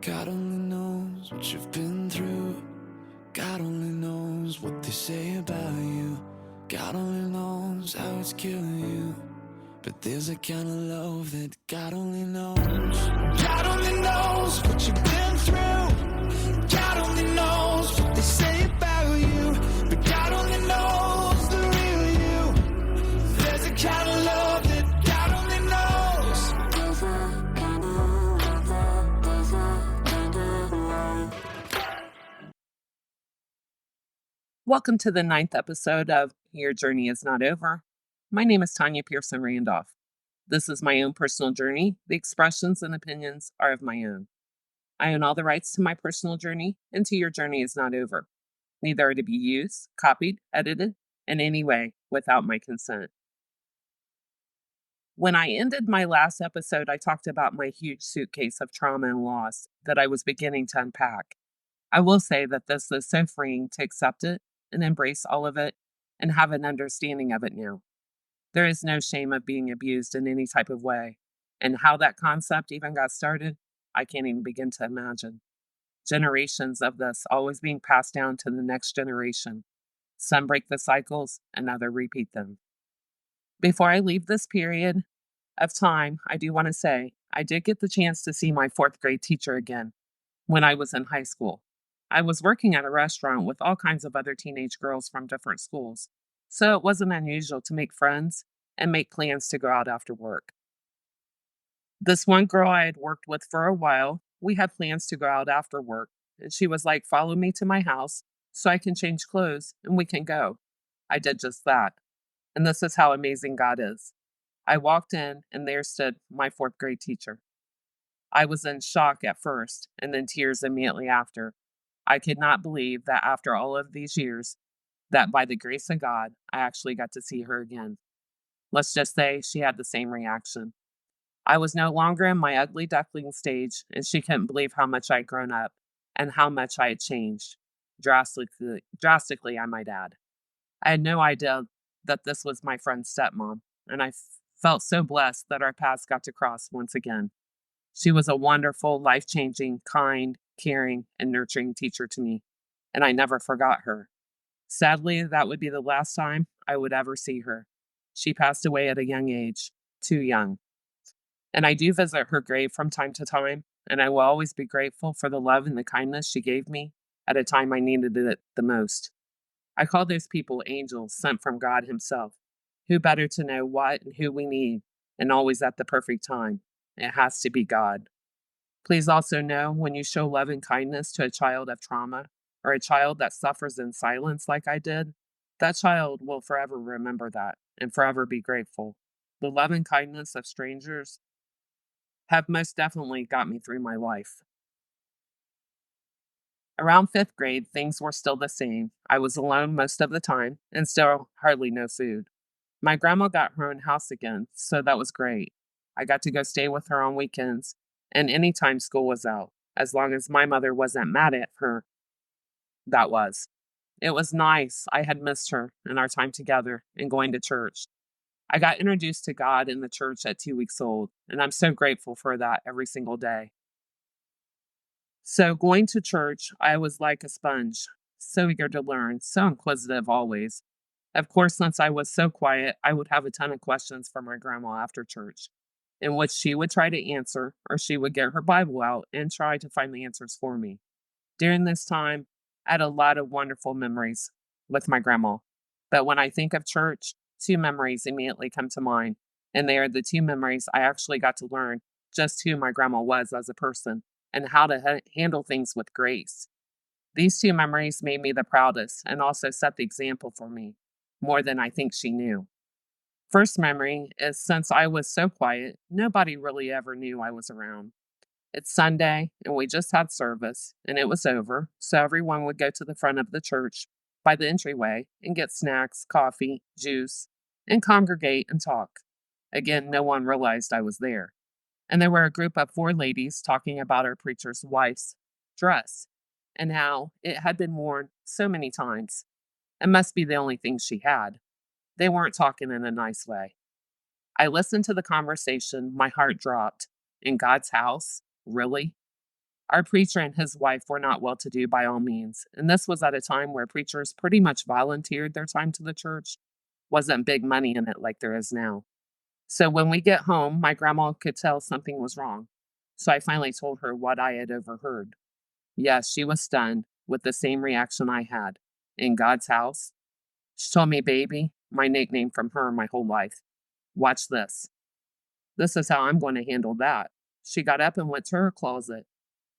God only knows what you've been through. God only knows what they say about you. God only knows how it's killing you. But there's a kind of love that God only knows. God only knows what you've been through. God only knows what they say about you. But God only knows the real you. There's a kind of love that God only knows. Welcome to the 9th episode of Your Journey is Not Over. My name is Tanya Pearson Randolph. This is my own personal journey. The expressions and opinions are of my own. I own all the rights to my personal journey, and to your journey is not over. Neither are to be used, copied, edited in any way without my consent. When I ended my last episode, I talked about my huge suitcase of trauma and loss that I was beginning to unpack. I will say that this is so freeing to accept it and embrace all of it and have an understanding of it now. There is no shame of being abused in any type of way. And how that concept even got started, I can't even begin to imagine. Generations of this always being passed down to the next generation. Some break the cycles and others repeat them. Before I leave this period of time, I do want to say I did get the chance to see my fourth grade teacher again when I was in high school. I was working at a restaurant with all kinds of other teenage girls from different schools, so it wasn't unusual to make friends and make plans to go out after work. This one girl I had worked with for a while, we had plans to go out after work, and she was like, "Follow me to my house so I can change clothes and we can go." I did just that. And this is how amazing God is. I walked in, and there stood my fourth grade teacher. I was in shock at first and then tears immediately after. I could not believe that after all of these years, that by the grace of God, I actually got to see her again. Let's just say she had the same reaction. I was no longer in my ugly duckling stage, and she couldn't believe how much I'd grown up and how much I had changed. Drastically, I might add. I had no idea that this was my friend's stepmom, and I felt so blessed that our paths got to cross once again. She was a wonderful, life changing, kind, caring, and nurturing teacher to me, and I never forgot her. Sadly, that would be the last time I would ever see her. She passed away at a young age, too young. And I do visit her grave from time to time, and I will always be grateful for the love and the kindness she gave me at a time I needed it the most. I call those people angels sent from God Himself. Who better to know what and who we need, and always at the perfect time? It has to be God. Please also know when you show love and kindness to a child of trauma or a child that suffers in silence like I did, that child will forever remember that and forever be grateful. The love and kindness of strangers have most definitely got me through my life. Around fifth grade, things were still the same. I was alone most of the time and still hardly no food. My grandma got her own house again, so that was great. I got to go stay with her on weekends and anytime school was out, as long as my mother wasn't mad at her. That was. It was nice. I had missed her and our time together and going to church. I got introduced to God in the church at 2 weeks old, and I'm so grateful for that every single day. So, going to church, I was like a sponge, so eager to learn, so inquisitive always. Of course, since I was so quiet, I would have a ton of questions for my grandma after church, in which she would try to answer, or she would get her Bible out and try to find the answers for me. During this time, I had a lot of wonderful memories with my grandma. But when I think of church, two memories immediately come to mind. And they are the two memories I actually got to learn just who my grandma was as a person and how to handle things with grace. These two memories made me the proudest and also set the example for me, more than I think she knew. First memory is since I was so quiet, nobody really ever knew I was around. It's Sunday, and we just had service, and it was over, so everyone would go to the front of the church by the entryway and get snacks, coffee, juice, and congregate and talk. Again, no one realized I was there. And there were a group of four ladies talking about our preacher's wife's dress and how it had been worn so many times. It must be the only thing she had. They weren't talking in a nice way. I listened to the conversation, my heart dropped. In God's house? Really? Our preacher and his wife were not well to do by all means, and this was at a time where preachers pretty much volunteered their time to the church. Wasn't big money in it like there is now. So when we get home, my grandma could tell something was wrong. So I finally told her what I had overheard. Yes, she was stunned with the same reaction I had. In God's house? She told me, baby, my nickname from her my whole life. Watch this. This is how I'm going to handle that. She got up and went to her closet.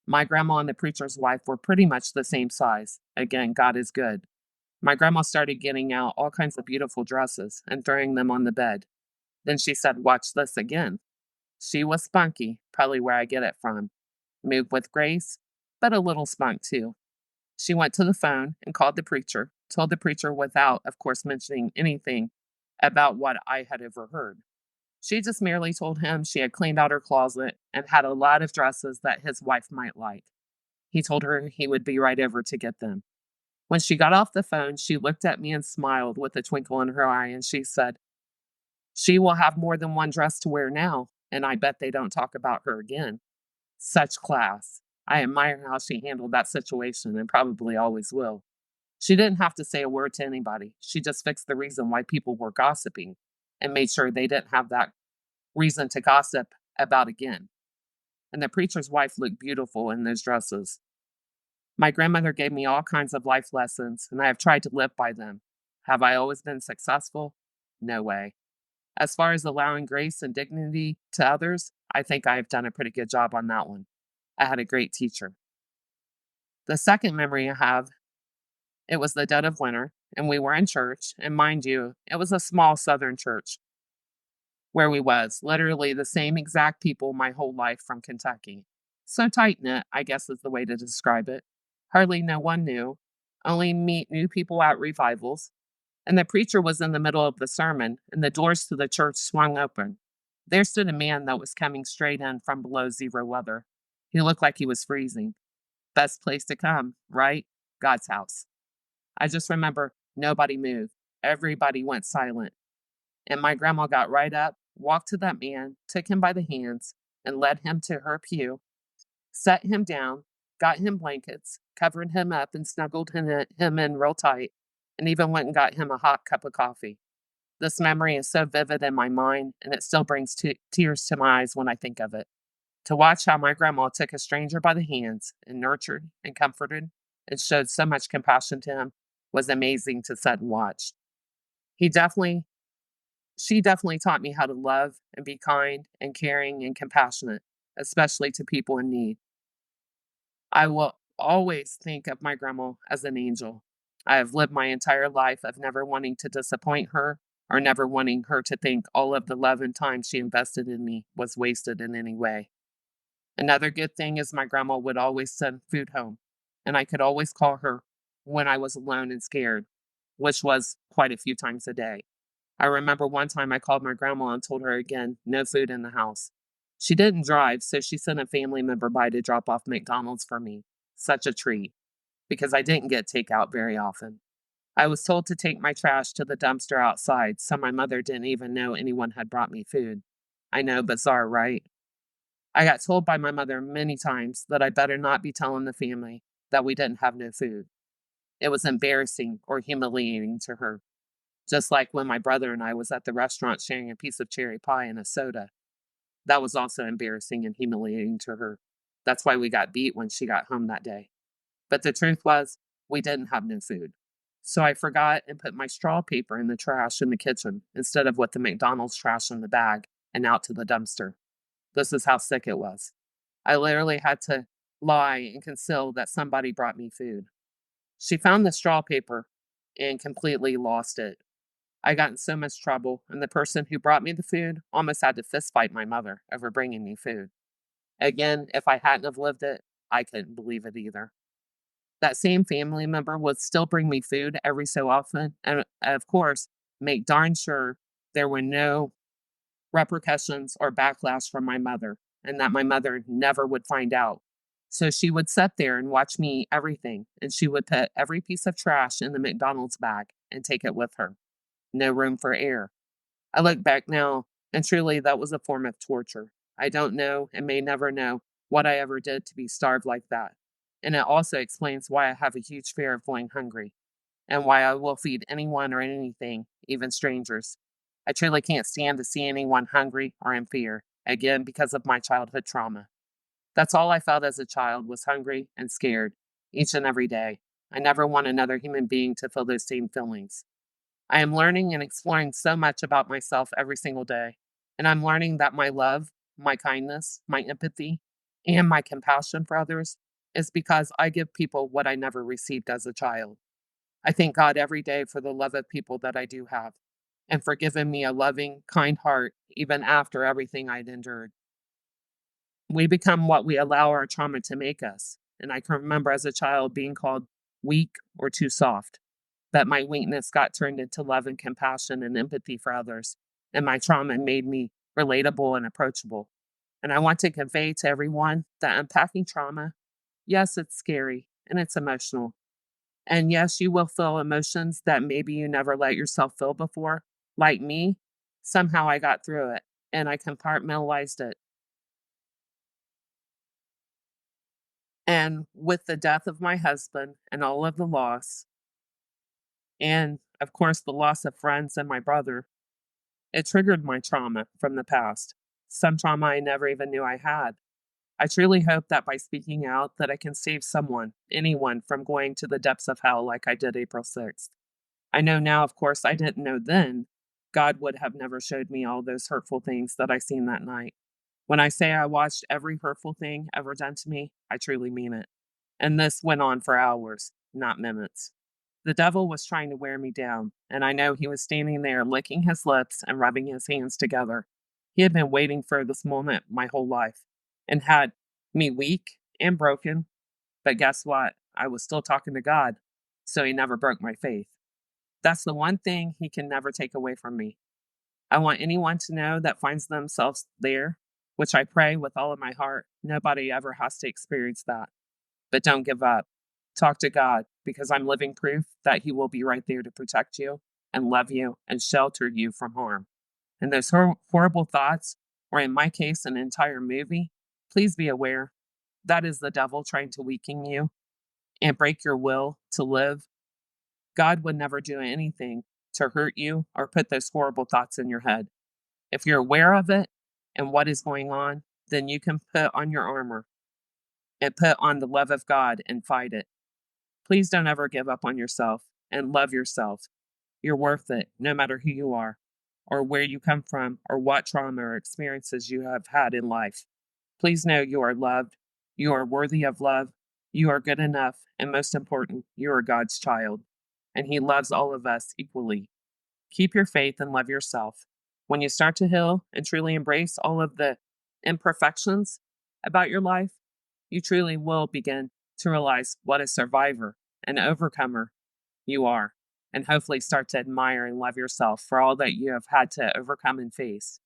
My grandma and the preacher's wife were pretty much the same size. Again, God is good. My grandma started getting out all kinds of beautiful dresses and throwing them on the bed. Then she said, watch this again. She was spunky, probably where I get it from. Moved with grace, but a little spunk too. She went to the phone and called the preacher, told the preacher without, of course, mentioning anything about what I had overheard. She just merely told him she had cleaned out her closet and had a lot of dresses that his wife might like. He told her he would be right over to get them. When she got off the phone, she looked at me and smiled with a twinkle in her eye, and she said, she will have more than one dress to wear now, and I bet they don't talk about her again. Such class. I admire how she handled that situation and probably always will. She didn't have to say a word to anybody. She just fixed the reason why people were gossiping and made sure they didn't have that reason to gossip about again. And the preacher's wife looked beautiful in those dresses. My grandmother gave me all kinds of life lessons, and I have tried to live by them. Have I always been successful? No way. As far as allowing grace and dignity to others, I think I have done a pretty good job on that one. I had a great teacher. The second memory I have, it was the dead of winter, and we were in church, and mind you, it was a small southern church where we was, literally the same exact people my whole life from Kentucky. So tight knit, I guess is the way to describe it. Hardly no one knew, only meet new people at revivals, and the preacher was in the middle of the sermon, and the doors to the church swung open. There stood a man that was coming straight in from below zero weather. He looked like he was freezing. Best place to come, right? God's house. I just remember nobody moved. Everybody went silent. And my grandma got right up, walked to that man, took him by the hands, and led him to her pew, set him down, got him blankets, covered him up, and snuggled him in real tight, and even went and got him a hot cup of coffee. This memory is so vivid in my mind, and it still brings tears to my eyes when I think of it. To watch how my grandma took a stranger by the hands and nurtured and comforted and showed so much compassion to him was amazing to sit and watch. He definitely, she definitely taught me how to love and be kind and caring and compassionate, especially to people in need. I will always think of my grandma as an angel. I have lived my entire life of never wanting to disappoint her or never wanting her to think all of the love and time she invested in me was wasted in any way. Another good thing is my grandma would always send food home, and I could always call her when I was alone and scared, which was quite a few times a day. I remember one time I called my grandma and told her again, no food in the house. She didn't drive, so she sent a family member by to drop off McDonald's for me. Such a treat, because I didn't get takeout very often. I was told to take my trash to the dumpster outside, so my mother didn't even know anyone had brought me food. I know, bizarre, right? I got told by my mother many times that I better not be telling the family that we didn't have no food. It was embarrassing or humiliating to her. Just like when my brother and I was at the restaurant sharing a piece of cherry pie and a soda. That was also embarrassing and humiliating to her. That's why we got beat when she got home that day. But the truth was, we didn't have no food. So I forgot and put my straw paper in the trash in the kitchen instead of with the McDonald's trash in the bag and out to the dumpster. This is how sick it was. I literally had to lie and conceal that somebody brought me food. She found the straw paper and completely lost it. I got in so much trouble, and the person who brought me the food almost had to fist fight my mother over bringing me food. Again, if I hadn't have lived it, I couldn't believe it either. That same family member would still bring me food every so often, and of course, make darn sure there were no repercussions or backlash from my mother, and that my mother never would find out. So she would sit there and watch me eat everything, and she would put every piece of trash in the McDonald's bag and take it with her. No room for error. I look back now, and truly that was a form of torture. I don't know and may never know what I ever did to be starved like that. And it also explains why I have a huge fear of going hungry and why I will feed anyone or anything, even strangers. I truly can't stand to see anyone hungry or in fear, again, because of my childhood trauma. That's all I felt as a child was hungry and scared, each and every day. I never want another human being to feel those same feelings. I am learning and exploring so much about myself every single day, and I'm learning that my love, my kindness, my empathy, and my compassion for others is because I give people what I never received as a child. I thank God every day for the love of people that I do have and for giving me a loving, kind heart even after everything I'd endured. We become what we allow our trauma to make us. And I can remember as a child being called weak or too soft, but my weakness got turned into love and compassion and empathy for others. And my trauma made me relatable and approachable. And I want to convey to everyone that unpacking trauma, yes, it's scary and it's emotional. And yes, you will feel emotions that maybe you never let yourself feel before. Like me, somehow I got through it and I compartmentalized it. And with the death of my husband and all of the loss, and of course, the loss of friends and my brother, it triggered my trauma from the past. Some trauma I never even knew I had. I truly hope that by speaking out that I can save someone, anyone from going to the depths of hell like I did April 6th. I know now, of course, I didn't know then. God would have never showed me all those hurtful things that I seen that night. When I say I watched every hurtful thing ever done to me, I truly mean it. And this went on for hours, not minutes. The devil was trying to wear me down, and I know he was standing there licking his lips and rubbing his hands together. He had been waiting for this moment my whole life and had me weak and broken. But guess what? I was still talking to God, so he never broke my faith. That's the one thing he can never take away from me. I want anyone to know that finds themselves there, which I pray with all of my heart, nobody ever has to experience that. But don't give up. Talk to God because I'm living proof that He will be right there to protect you and love you and shelter you from harm. And those horrible thoughts, or in my case, an entire movie, please be aware that is the devil trying to weaken you and break your will to live. God would never do anything to hurt you or put those horrible thoughts in your head. If you're aware of it and what is going on, then you can put on your armor and put on the love of God and fight it. Please don't ever give up on yourself and love yourself. You're worth it, no matter who you are, or where you come from, or what trauma or experiences you have had in life. Please know you are loved, you are worthy of love, you are good enough, and most important, you are God's child, and He loves all of us equally. Keep your faith and love yourself. When you start to heal and truly embrace all of the imperfections about your life, you truly will begin to realize what a survivor, an overcomer you are, and hopefully start to admire and love yourself for all that you have had to overcome and face.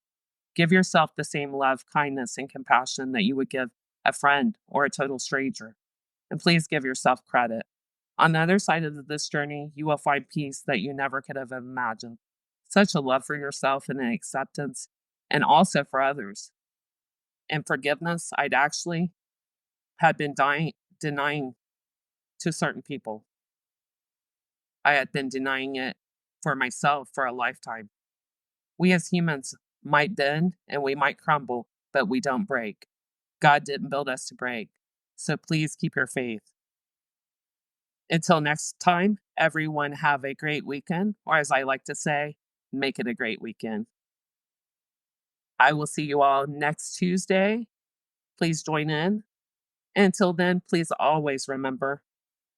Give yourself the same love, kindness, and compassion that you would give a friend or a total stranger. And please give yourself credit. On the other side of this journey, you will find peace that you never could have imagined. Such a love for yourself and an acceptance, and also for others. And forgiveness, I'd actually had been denying to certain people. I had been denying it for myself for a lifetime. We as humans might bend and we might crumble, but we don't break. God didn't build us to break. So please keep your faith. Until next time, everyone have a great weekend, or as I like to say, make it a great weekend. I will see you all next Tuesday. Please join in. Until then, please always remember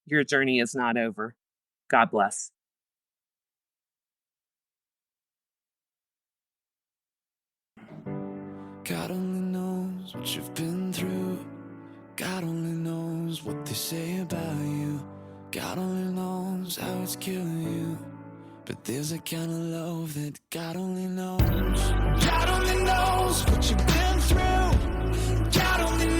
your journey is not over. God bless. God only knows what you've been through. God only knows what they say about you. God only knows how it's killing you. But there's a kind of love that God only knows. God only knows what you've been through. God only